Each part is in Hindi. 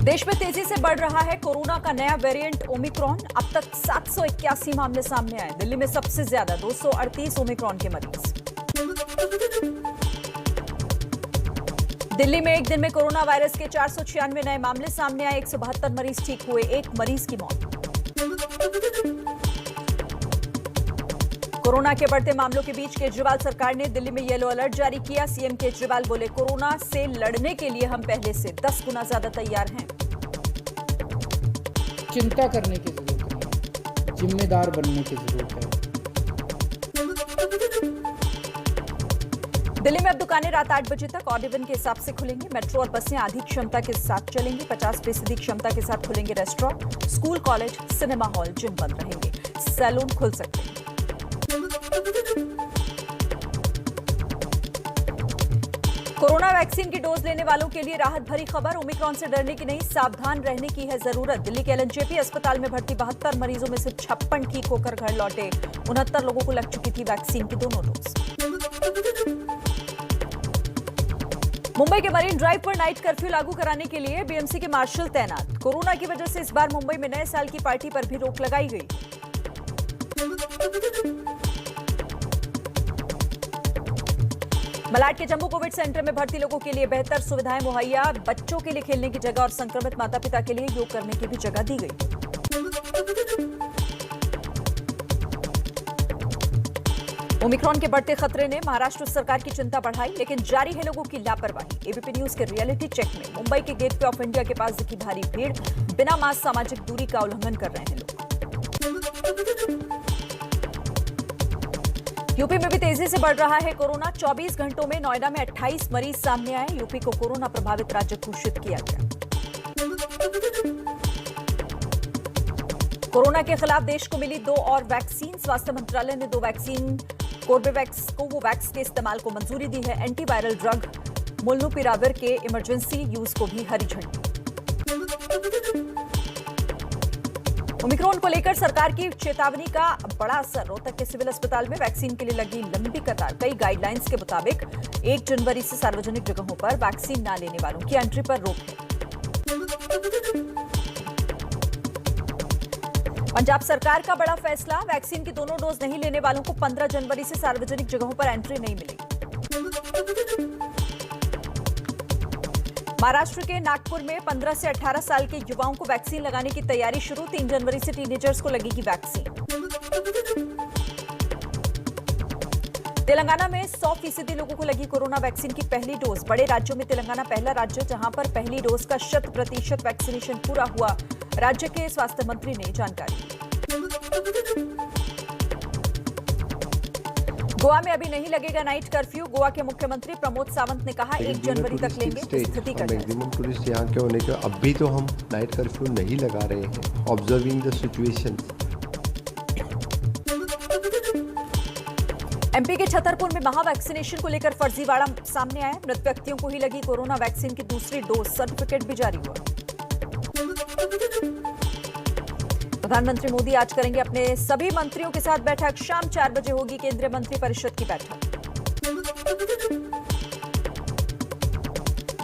देश में तेजी से बढ़ रहा है कोरोना का नया वेरिएंट ओमिक्रॉन। अब तक 781 मामले सामने आए। दिल्ली में सबसे ज्यादा 238 ओमिक्रॉन के मरीज। दिल्ली में एक दिन में कोरोना वायरस के 496 नए मामले सामने आए। 172 मरीज ठीक हुए, एक मरीज की मौत। कोरोना के बढ़ते मामलों के बीच केजरीवाल सरकार ने दिल्ली में येलो अलर्ट जारी किया। सीएम केजरीवाल बोले, कोरोना से लड़ने के लिए हम पहले से 10 गुना ज्यादा तैयार हैं। चिंता करने की जरूरत नहीं, जिम्मेदार बनने की जरूरत है। दिल्ली में अब दुकानें रात 8 बजे तक ऑड इवन के हिसाब से खुलेंगी। मेट्रो और बसें आधी क्षमता के साथ चलेंगी। 50% क्षमता के साथ खुलेंगे restaurant, school, college, cinema hall, gym बंद रहेंगे। सैलून खुल सकते हैं। कोरोना वैक्सीन की डोज लेने वालों के लिए राहत भरी खबर। ओमिक्रॉन से डरने की नहीं, सावधान रहने की है जरूरत। दिल्ली के एलएनजेपी अस्पताल में भर्ती 72 मरीजों में से 56 ठीक होकर घर लौटे। 69 लोगों को लग चुकी थी वैक्सीन की दोनों डोज। मुंबई के मरीन ड्राइव पर नाइट कर्फ्यू लागू कराने के लिए बीएमसी के मार्शल तैनात। कोरोना की वजह से इस बार मुंबई में नए साल की पार्टी पर भी रोक लगाई गई। मलाड के जम्बो कोविड सेंटर में भर्ती लोगों के लिए बेहतर सुविधाएं मुहैया। बच्चों के लिए खेलने की जगह और संक्रमित माता पिता के लिए योग करने की भी जगह दी गई। ओमिक्रॉन के बढ़ते खतरे ने महाराष्ट्र सरकार की चिंता बढ़ाई, लेकिन जारी है लोगों की लापरवाही। एबीपी न्यूज के रियलिटी चेक में मुंबई के गेटवे ऑफ इंडिया के पास दिखी भारी भीड़। बिना मास्क सामाजिक दूरी का उल्लंघन कर रहे हैं लोग। यूपी में भी तेजी से बढ़ रहा है कोरोना। 24 घंटों में नोएडा में 28 मरीज सामने आए। यूपी को कोरोना प्रभावित राज्य घोषित किया गया। कोरोना के खिलाफ देश को मिली 2 और वैक्सीन। स्वास्थ्य मंत्रालय ने 2 वैक्सीन कोवोवैक्स के इस्तेमाल को मंजूरी दी है। एंटीवायरल ड्रग मोलनुपिराविर के इमरजेंसी यूज को भी हरी झंडी। ओमिक्रॉन को लेकर सरकार की चेतावनी का बड़ा असर। रोहतक के सिविल अस्पताल में वैक्सीन के लिए लगी लंबी कतार। कई गाइडलाइंस के मुताबिक 1 जनवरी से सार्वजनिक जगहों पर वैक्सीन न लेने वालों की एंट्री पर रोक है। पंजाब सरकार का बड़ा फैसला। वैक्सीन की दोनों डोज नहीं लेने वालों को 15 जनवरी से सार्वजनिक जगहों पर एंट्री नहीं मिलेगी। महाराष्ट्र के नागपुर में 15 से 18 साल के युवाओं को वैक्सीन लगाने की तैयारी शुरू। 3 जनवरी से टीनेजर्स को लगेगी वैक्सीन। तेलंगाना में 100% लोगों को लगी कोरोना वैक्सीन की पहली डोज। बड़े राज्यों में तेलंगाना पहला राज्य जहां पर पहली डोज का 100% वैक्सीनेशन पूरा हुआ। राज्य के स्वास्थ्य मंत्री ने जानकारी दी। गोवा में अभी नहीं लगेगा नाइट कर्फ्यू। गोवा के मुख्यमंत्री प्रमोद सावंत ने कहा 1 जनवरी तक लेंगे स्थिति का जायजा। मैक्सिमम टूरिस्ट यहाँ के होने के अब भी तो हम नाइट कर्फ्यू नहीं लगा रहे हैं, ऑब्जर्विंग द सिचुएशन। एमपी के छतरपुर में महा वैक्सीनेशन को लेकर फर्जीवाड़ा सामने आया। मृत व्यक्तियों को ही लगी कोरोना वैक्सीन की दूसरी डोज। सर्टिफिकेट भी जारी हुआ। प्रधानमंत्री मोदी आज करेंगे अपने सभी मंत्रियों के साथ बैठक। शाम 4 बजे होगी केंद्रीय मंत्री परिषद की बैठक।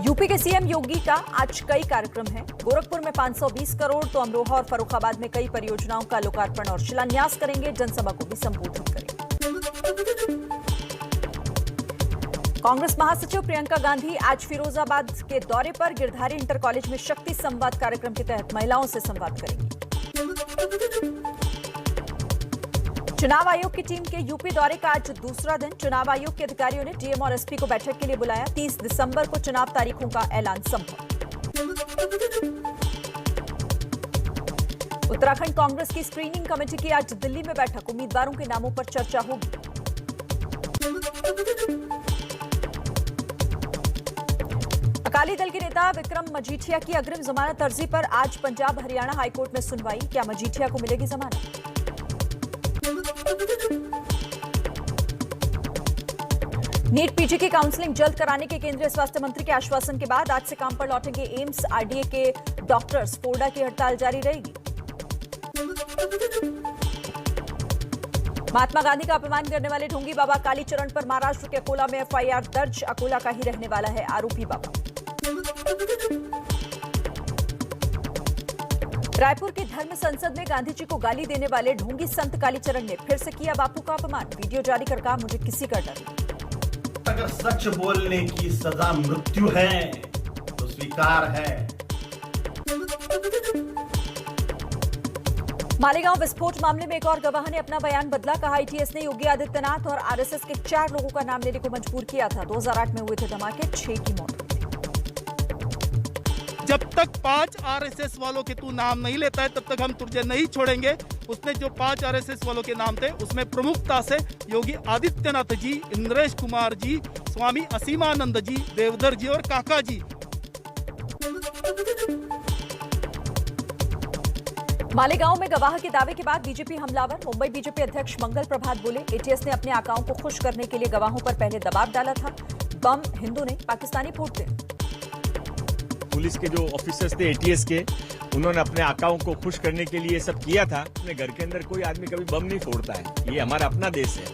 यूपी के सीएम योगी का आज कई कार्यक्रम हैं। गोरखपुर में 520 करोड़ तो अमरोहा और फर्रुखाबाद में कई परियोजनाओं का लोकार्पण और शिलान्यास करेंगे। जनसभा को भी संबोधित करेंगे। कांग्रेस महासचिव प्रियंका गांधी आज फिरोजाबाद के दौरे पर। गिरधारी इंटर कॉलेज में शक्ति संवाद कार्यक्रम के तहत महिलाओं से संवाद करेंगी। चुनाव आयोग की टीम के यूपी दौरे का आज दूसरा दिन। चुनाव आयोग के अधिकारियों ने डीएम और एसपी को बैठक के लिए बुलाया। 30 दिसंबर को चुनाव तारीखों का ऐलान संभव। उत्तराखंड कांग्रेस की स्क्रीनिंग कमेटी की आज दिल्ली में बैठक। उम्मीदवारों के नामों पर चर्चा होगी। अकाली दल के नेता विक्रम मजीठिया की अग्रिम जमानत अर्जी पर आज पंजाब हरियाणा हाईकोर्ट में सुनवाई। क्या मजीठिया को मिलेगी जमानत? नीट पीजी की काउंसलिंग जल्द कराने के केंद्रीय स्वास्थ्य मंत्री के आश्वासन के बाद आज से काम पर लौटेंगे एम्स आरडीए के डॉक्टर्स। फोर्डा की हड़ताल जारी रहेगी। महात्मा गांधी का अपमान करने वाले ढोंगी बाबा कालीचरण पर महाराष्ट्र के अकोला में एफआईआर दर्ज। अकोला का ही रहने वाला है आरोपी बाबा। रायपुर के धर्म संसद में गांधी जी को गाली देने वाले ढोंगी संत कालीचरण ने फिर से किया बापू का अपमान। वीडियो जारी कर कहा, मुझे किसी का डर नहीं। अगर सच बोलने की सजा मृत्यु है तो स्वीकार है। मालेगांव विस्फोट मामले में एक और गवाह ने अपना बयान बदला। कहा, आईटीएस ने योगी आदित्यनाथ और आरएसएस के 4 लोगों का नाम लेने को मजबूर किया था। 2008 में हुए थे धमाके, 6 की मौत हुई थी। जब तक 5 आरएसएस वालों के तू नाम नहीं लेता है तब तक हम तुझे नहीं छोड़ेंगे। उसने जो 5 आरएसएस वालों के नाम थे उसमें प्रमुखता से योगी आदित्यनाथ जी, इंद्रेश कुमार जी, स्वामी असीमानंद जी, देवधर जी और काका जी। मालेगांव में गवाह के दावे के बाद बीजेपी हमलावर। मुंबई बीजेपी अध्यक्ष मंगल प्रभात बोले, एटीएस ने अपने आकाओं को खुश करने के लिए गवाहों पर पहले दबाव डाला था। बम हिंदू ने, पाकिस्तानी फूटते। पुलिस के जो ऑफिसर्स थे एटीएस के, उन्होंने अपने आकाओं को खुश करने के लिए सब किया था। अपने घर के अंदर कोई आदमी कभी बम नहीं फोड़ता है। ये हमारा अपना देश है।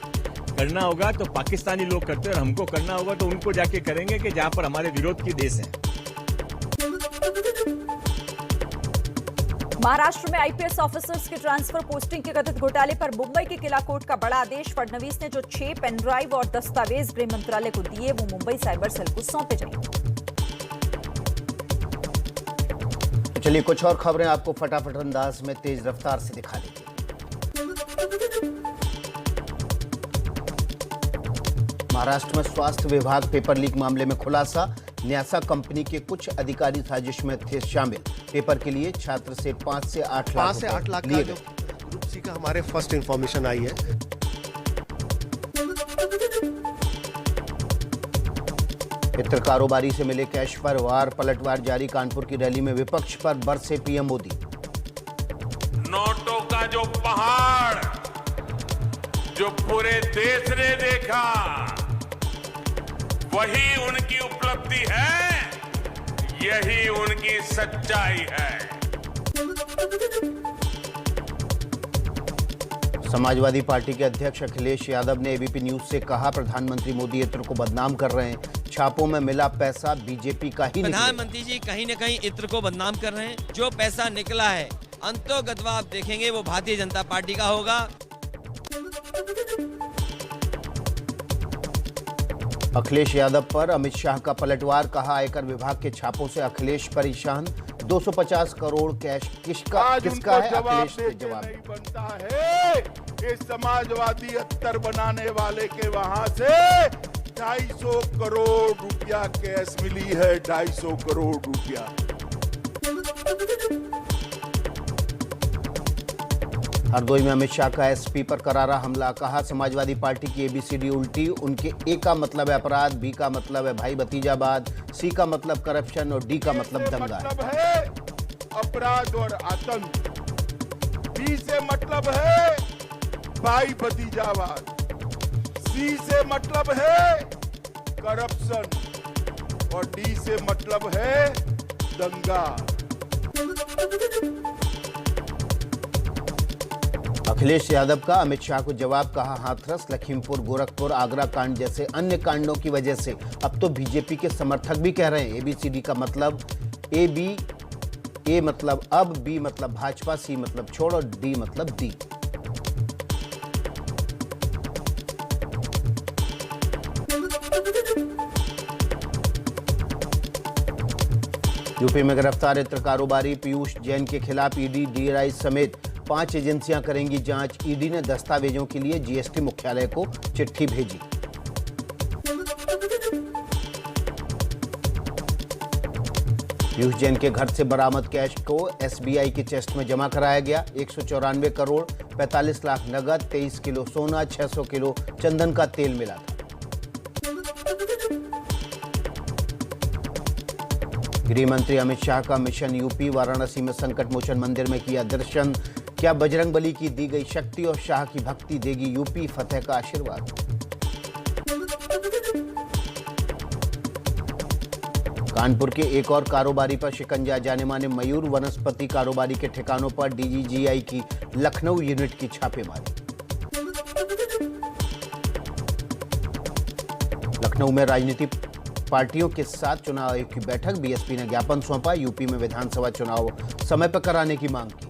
करना होगा तो पाकिस्तानी लोग करते हैं और हमको करना होगा तो उनको जाके करेंगे कि जहां पर हमारे विरोध की देश है। महाराष्ट्र में आईपीएस ऑफिसर्स के ट्रांसफर पोस्टिंग के कथित घोटाले पर मुंबई के किला कोर्ट का बड़ा आदेश। फडणवीस ने जो 6 पेन ड्राइव और दस्तावेज गृह मंत्रालय को दिए वो मुंबई साइबर सेल को सौंपे जाएंगे। चलिए कुछ और खबरें आपको फटाफट अंदाज में तेज रफ्तार से दिखा देंगे। महाराष्ट्र में स्वास्थ्य विभाग पेपर लीक मामले में खुलासा। न्यासा कंपनी के कुछ अधिकारी साजिश में थे शामिल। पेपर के लिए छात्र से 5 से 8 लाख लिए गए। ग्रुप सी का हमारे फर्स्ट इंफॉर्मेशन आई है। इत्र कारोबारी से मिले कैश पर वार पलटवार जारी। कानपुर की रैली में विपक्ष पर बरसे पीएम मोदी। नोटों का जो पहाड़ जो पूरे देश ने देखा वही उनकी उपलब्धि है, यही उनकी सच्चाई है। समाजवादी पार्टी के अध्यक्ष अखिलेश यादव ने एबीपी न्यूज से कहा, प्रधानमंत्री मोदी इत्र को बदनाम कर रहे हैं। छापों में मिला पैसा बीजेपी का ही निकला। प्रधानमंत्री जी कहीं न कहीं इत्र को बदनाम कर रहे हैं। जो पैसा निकला है अंतोगत्वा आप देखेंगे वो भारतीय जनता पार्टी का होगा। अखिलेश यादव पर अमित शाह का पलटवार। कहा, आयकर विभाग के छापों से अखिलेश परेशान। 250 करोड़ कैश किसका है? अखिलेश ने जवाब नहीं बनता है। इस समाजवादी अत्तर बनाने वाले के वहां से 250 करोड़ रुपया कैश मिली है। 250 करोड़ रुपया। हरदोई में अमित शाह का एसपी पर करारा हमला। कहा, समाजवादी पार्टी की एबीसीडी उल्टी। उनके ए का मतलब है अपराध, बी का मतलब है भाई भतीजावाद, सी का मतलब करप्शन और डी का मतलब दंगा मतलब है अपराध और आतंक। बी से मतलब है भाई भतीजावाद, सी से मतलब है करप्शन और डी से मतलब है दंगा। अखिलेश यादव का अमित शाह को जवाब। कहा, हाथरस, लखीमपुर, गोरखपुर, आगरा कांड जैसे अन्य कांडों की वजह से अब तो बीजेपी के समर्थक भी कह रहे हैं एबीसीडी का मतलब ए मतलब अब, बी मतलब भाजपा, सी मतलब छोड़ और डी मतलब दी। यूपी में गिरफ्तार इत्र कारोबारी पीयूष जैन के खिलाफ ईडी, डीआरआई समेत 5 एजेंसियां करेंगी जांच। ईडी ने दस्तावेजों के लिए जीएसटी मुख्यालय को चिट्ठी भेजी। पीयूष जैन के घर से बरामद कैश को एसबीआई के चेस्ट में जमा कराया गया। 194 करोड़ 45 लाख नगद, 23 किलो सोना, 600 किलो चंदन का तेल मिला था। गृह मंत्री अमित शाह का मिशन यूपी। वाराणसी में संकट मोचन मंदिर में किया दर्शन। क्या बजरंगबली की दी गई शक्ति और शाह की भक्ति देगी यूपी फतेह का आशीर्वाद। कानपुर के एक और कारोबारी पर शिकंजा। जाने माने मयूर वनस्पति कारोबारी के ठिकानों पर डीजीजीआई की लखनऊ यूनिट की छापेमारी। लखनऊ में राजनीतिक पार्टियों के साथ चुनाव आयोग की बैठक, बीएसपी ने ज्ञापन सौंपा, यूपी में विधानसभा चुनाव समय पर कराने की मांग की।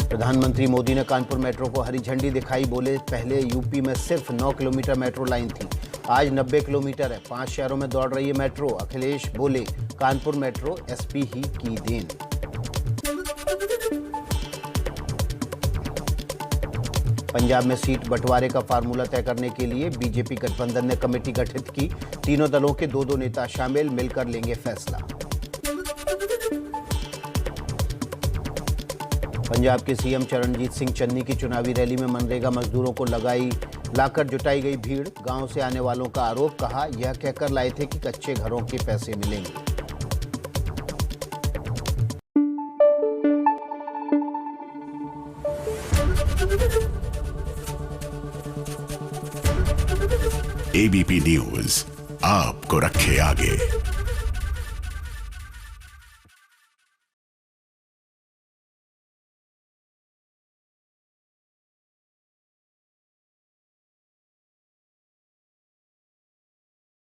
प्रधानमंत्री मोदी ने कानपुर मेट्रो को हरी झंडी दिखाई, बोले पहले यूपी में सिर्फ 9 किलोमीटर मेट्रो लाइन थी, आज 90 किलोमीटर है, 5 शहरों में दौड़ रही है मेट्रो। अखिलेश बोले कानपुर मेट्रो एसपी ही की देन। पंजाब में सीट बंटवारे का फार्मूला तय करने के लिए बीजेपी गठबंधन ने कमेटी गठित की, तीनों दलों के 2-2 नेता शामिल, मिलकर लेंगे फैसला। पंजाब के सीएम चरणजीत सिंह चन्नी की चुनावी रैली में मनरेगा मजदूरों को लाकर जुटाई गई भीड़, गांव से आने वालों का आरोप, कहा यह कहकर लाए थे कि कच्चे घरों के पैसे मिलेंगे। एबीपी न्यूज आपको रखे आगे।